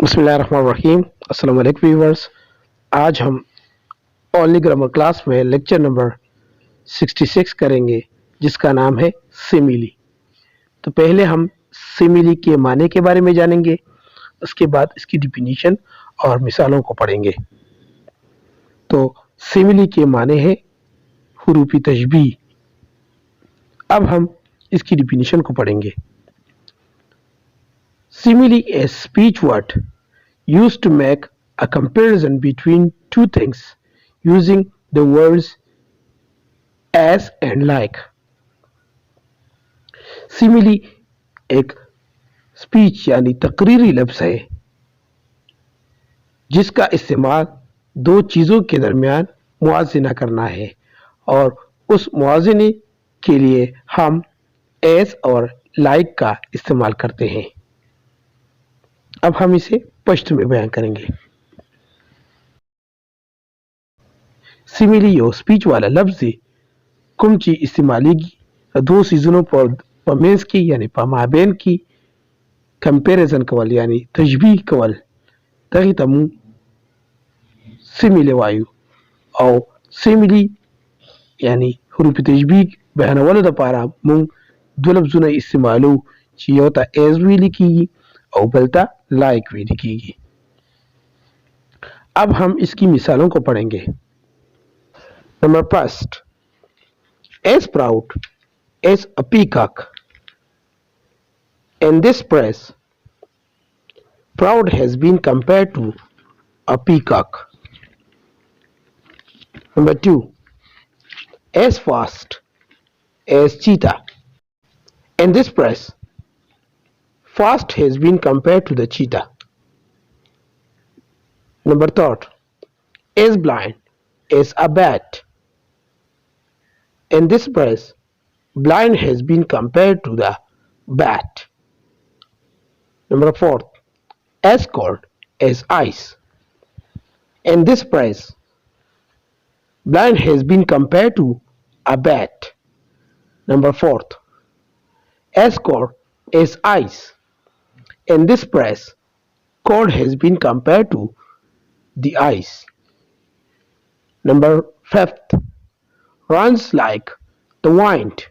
बिस्मिल्लाहिर्रहमानिर्रहीम। अस्सलाम वालेकुम व्यूअर्स। आज हम ओनली ग्रामर क्लास में लेक्चर नंबर 66 करेंगे जिसका नाम है सिमिली। तो पहले हम सिमिली के माने के बारे में जानेंगे, उसके बाद इसकी डिफिनीशन और मिसालों को पढ़ेंगे। तो सिमिली के माने है हुरूफी तशबीह। अब हम इसकी डिफिनीशन को पढ़ेंगे। Simile is speech word used to make a comparison between two things using the words as and like. Simile एक स्पीच यानी तकरीरी लफ्ज़ है जिसका इस्तेमाल दो चीज़ों के दरमियान मुआज़ना करना है और उस मुआज़ने के लिए हम एस और लाइक का इस्तेमाल करते हैं। अब हम इसे पश्तो में बयान करेंगे। सिमिली यो स्पीच वाला लफ्ज़ कुमची इस्तेमालीगी दो सीजनों पर पमेज की यानी पमाबेन की कंपैरिजन कवल यानी तशबीह कवल तगी तमु सिमिले वायु और सिमिली यानी हुरूफ तशबीह बयानवल दपारा मुंग दो लफ्ज़ों इस्तेमालो ची योता एज भी लिखी और बलता लाइक भी लिखी। अब हम इसकी मिसालों को पढ़ेंगे। Number first, as proud as a peacock. In this press, proud has been compared to a peacock. Number two, as fast as cheetah. In this press, fast has been compared to the cheetah. Number third, as blind as a bat. In this press, blind has been compared to the bat. Number fourth, as cold as ice. In this press, blind has been compared to a bat. Number fourth, as cold as ice. In this press, cold has been compared to the ice. Number fifth, runs like the wind.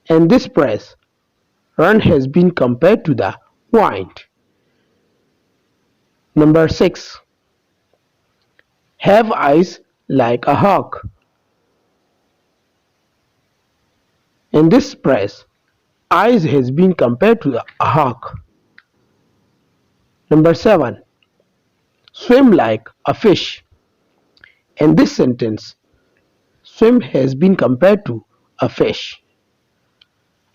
In this press, run has been compared to the wind. Number six, have eyes like a hawk. In this press, eyes has been compared to a hawk. Number seven, swim like a fish. In this sentence, swim has been compared to a fish.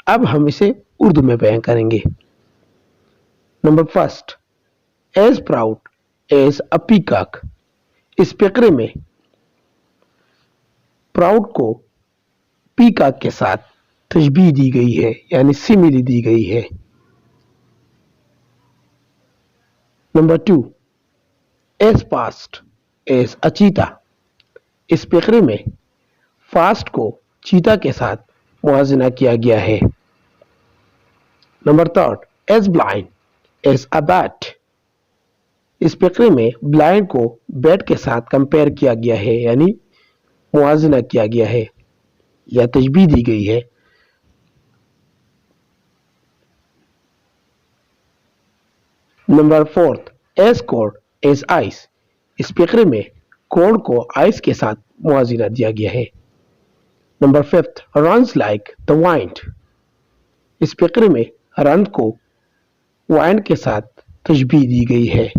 अब हम इसे उर्दू में बयान करेंगे। Number first, as proud as a peacock. इस फकरे में proud को पीकॉक के साथ तशबीह दी गई है यानी सिमिली दी गई है। Number two, as fast as a cheetah. इस फकरे में फास्ट को चीता के साथ मुआजना किया गया है। Number third, as blind as a bat. इस फकरे में ब्लाइंड को बैट के साथ कंपेयर किया गया है यानी मुआजना किया गया है या तशबीह दी गई है। Number fourth, as cold as ice. इस फकरे में कोल्ड को आइस के साथ मुआजना दिया गया है। Number fifth, runs like the wind. इस फकरे में रन को वाइंड के साथ तशबीह दी गई है।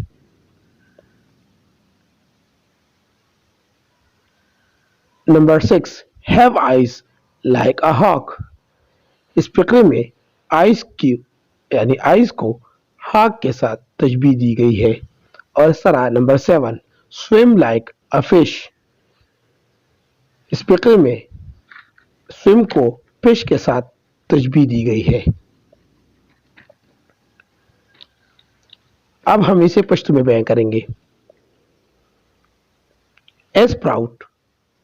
Number six, have eyes like a hawk. इस फकरे में आइस की यानी आइस को हॉक के साथ तशबीह दी गई है। और इस तरह number seven, swim like a fish. इस फकरे में स्विम को फिश के साथ तशबीह दी गई है। अब हम इसे पश्तो में बयान करेंगे। As proud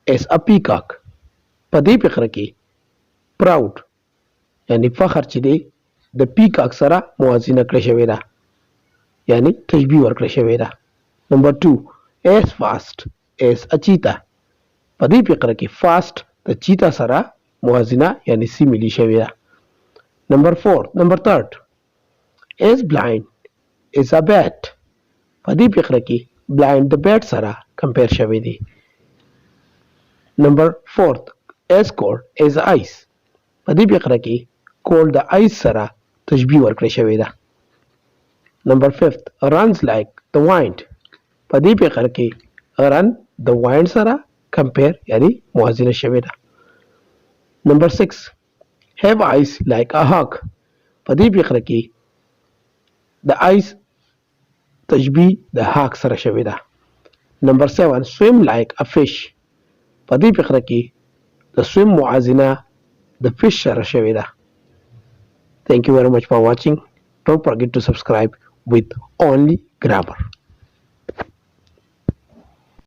as a peacock. पदी फकरे की प्राउड यानी फखर ची दे द पीकॉक सरा मुआजना कड़े शवे दा। یعنی تشبیه ورکړه شوې ده. Number 2 as fast as a cheetah. په دې فقره کې fast د چیتا سره موازنه یعنی سیملی شوې ده. Number 3 as blind as a bat. په دې فقره کې blind د bat سره کمپیر شوی دی. Number 4 as cold as ice. په دې فقره کې cold د ice سره تشبیه ورکړه شوې ده. Number 5 runs like the wind. په دې فقره کې run د wind سره کمپیر یعنی موازنه شوې ده. Number 6 have eyes like a hawk. په دې فقره کې د eyes تشبیه د hawk سره شوې ده. Number 7 swim like a fish. په دې فقره کې د swim موازنه د fish سره شوې ده. Thank you very much for watching. Don't forget to subscribe with only grammar.